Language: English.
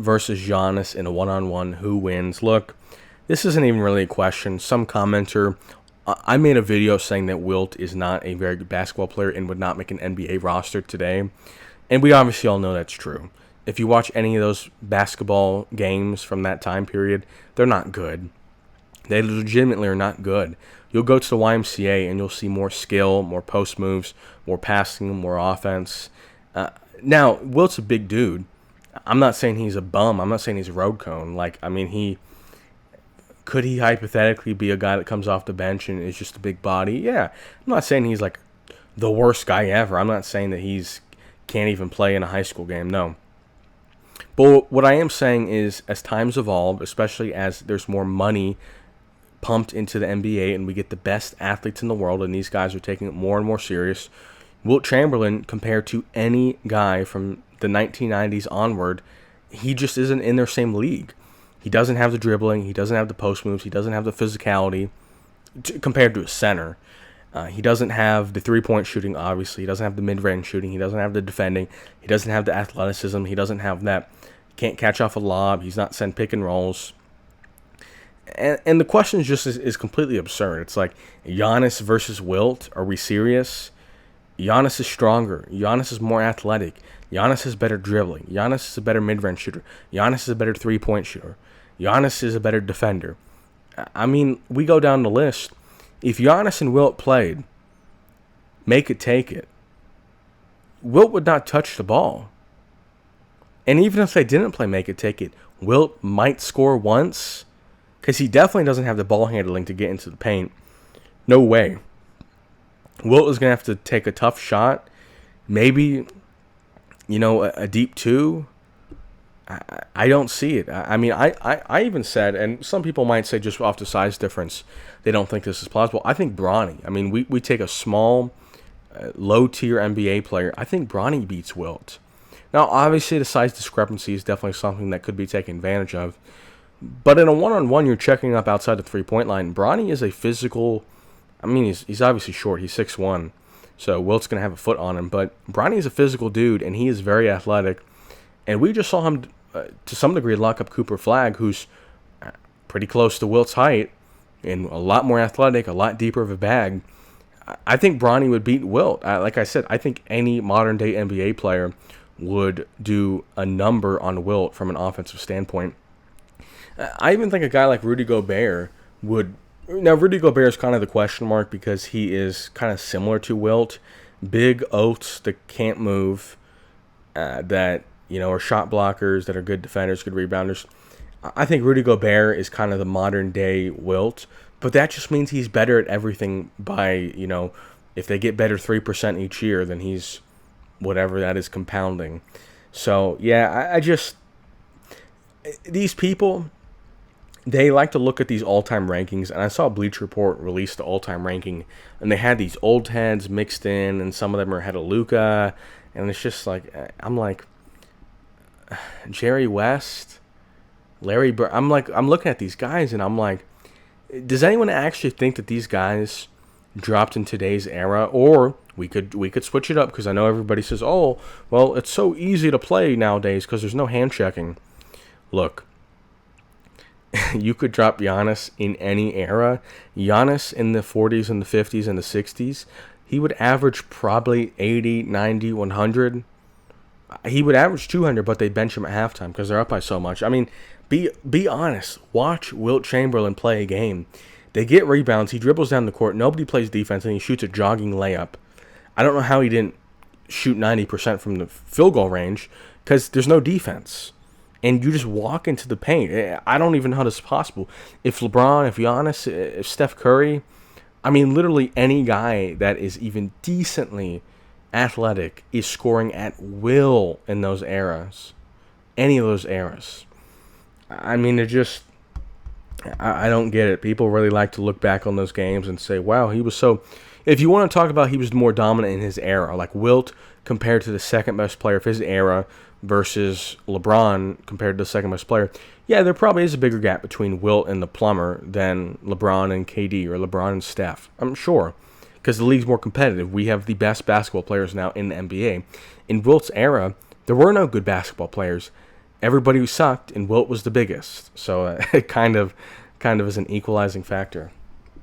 versus Giannis in a one-on-one, who wins? Look, this isn't even really a question. Some commenter, I made a video saying that Wilt is not a very good basketball player and would not make an NBA roster today. And we obviously all know that's true. If you watch any of those basketball games from that time period, they're not good. They legitimately are not good. You'll go to the YMCA and you'll see more skill, more post moves, more passing, more offense. Now, Wilt's a big dude. I'm not saying he's a bum. I'm not saying he's a road cone. Could he hypothetically be a guy that comes off the bench and is just a big body? Yeah. I'm not saying he's like the worst guy ever. I'm not saying that he's can't even play in a high school game. No. But what I am saying is, as times evolve, especially as there's more money pumped into the NBA and we get the best athletes in the world and these guys are taking it more and more serious, Wilt Chamberlain, compared to any guy from the 1990s onward, he just isn't in their same league. He doesn't have the dribbling. He doesn't have the post moves. He doesn't have the physicality compared to a center. He doesn't have the three-point shooting, obviously. He doesn't have the mid-range shooting. He doesn't have the defending. He doesn't have the athleticism. He doesn't have that. Can't catch off a lob. He's not send pick and rolls. And the question is completely absurd. It's like Giannis versus Wilt. Are we serious? Giannis is stronger. Giannis is more athletic. Giannis has better dribbling. Giannis is a better mid-range shooter. Giannis is a better three-point shooter. Giannis is a better defender. I mean, we go down the list. If Giannis and Wilt played, make it, take it, Wilt would not touch the ball. And even if they didn't play make it, take it, Wilt might score once, because he definitely doesn't have the ball handling to get into the paint. No way. Wilt is going to have to take a tough shot. Maybe, a deep two. I don't see it. I even said, and some people might say just off the size difference, they don't think this is plausible. I think Bronny. We take a small, low-tier NBA player. I think Bronny beats Wilt. Now, obviously, the size discrepancy is definitely something that could be taken advantage of. But in a one-on-one, you're checking up outside the three-point line. Bronny is a physical... he's obviously short. He's 6'1", so Wilt's going to have a foot on him. But Bronny is a physical dude, and he is very athletic. And we just saw him, to some degree, lock up Cooper Flagg, who's pretty close to Wilt's height and a lot more athletic, a lot deeper of a bag. I think Bronny would beat Wilt. Like I said, I think any modern-day NBA player would do a number on Wilt from an offensive standpoint. I even think a guy like Rudy Gobert would... Now, Rudy Gobert is kind of the question mark because he is kind of similar to Wilt. Big oafs that can't move, that, are shot blockers, that are good defenders, good rebounders. I think Rudy Gobert is kind of the modern-day Wilt, but that just means he's better at everything by, if they get better 3% each year, then he's whatever that is compounding. So, yeah, these people... They like to look at these all-time rankings, and I saw Bleacher Report release the all-time ranking, and they had these old heads mixed in, and some of them are ahead of Luka, and it's just like, I'm like, Jerry West, Larry Bird, I'm looking at these guys, and I'm like, does anyone actually think that these guys dropped in today's era? Or we could switch it up, because I know everybody says, oh, well, it's so easy to play nowadays because there's no hand checking. Look. You could drop Giannis in any era. Giannis in the 40s and the 50s and the 60s, he would average probably 80, 90, 100. He would average 200, but they bench him at halftime because they're up by so much. Be honest. Watch Wilt Chamberlain play a game. They get rebounds. He dribbles down the court. Nobody plays defense, and he shoots a jogging layup. I don't know how he didn't shoot 90% from the field goal range because there's no defense. And you just walk into the paint. I don't even know how this is possible. If LeBron, if Giannis, if Steph Curry, literally any guy that is even decently athletic is scoring at will in those eras. Any of those eras. It just... I don't get it. People really like to look back on those games and say, wow, he was so... If you want to talk about he was more dominant in his era, like Wilt compared to the second best player of his era versus LeBron compared to the second best player, yeah, there probably is a bigger gap between Wilt and the plumber than LeBron and KD or LeBron and Steph. I'm sure, because the league's more competitive. We have the best basketball players now in the NBA. In Wilt's era, there were no good basketball players. everybody who sucked, and Wilt was the biggest. So it kind of is an equalizing factor.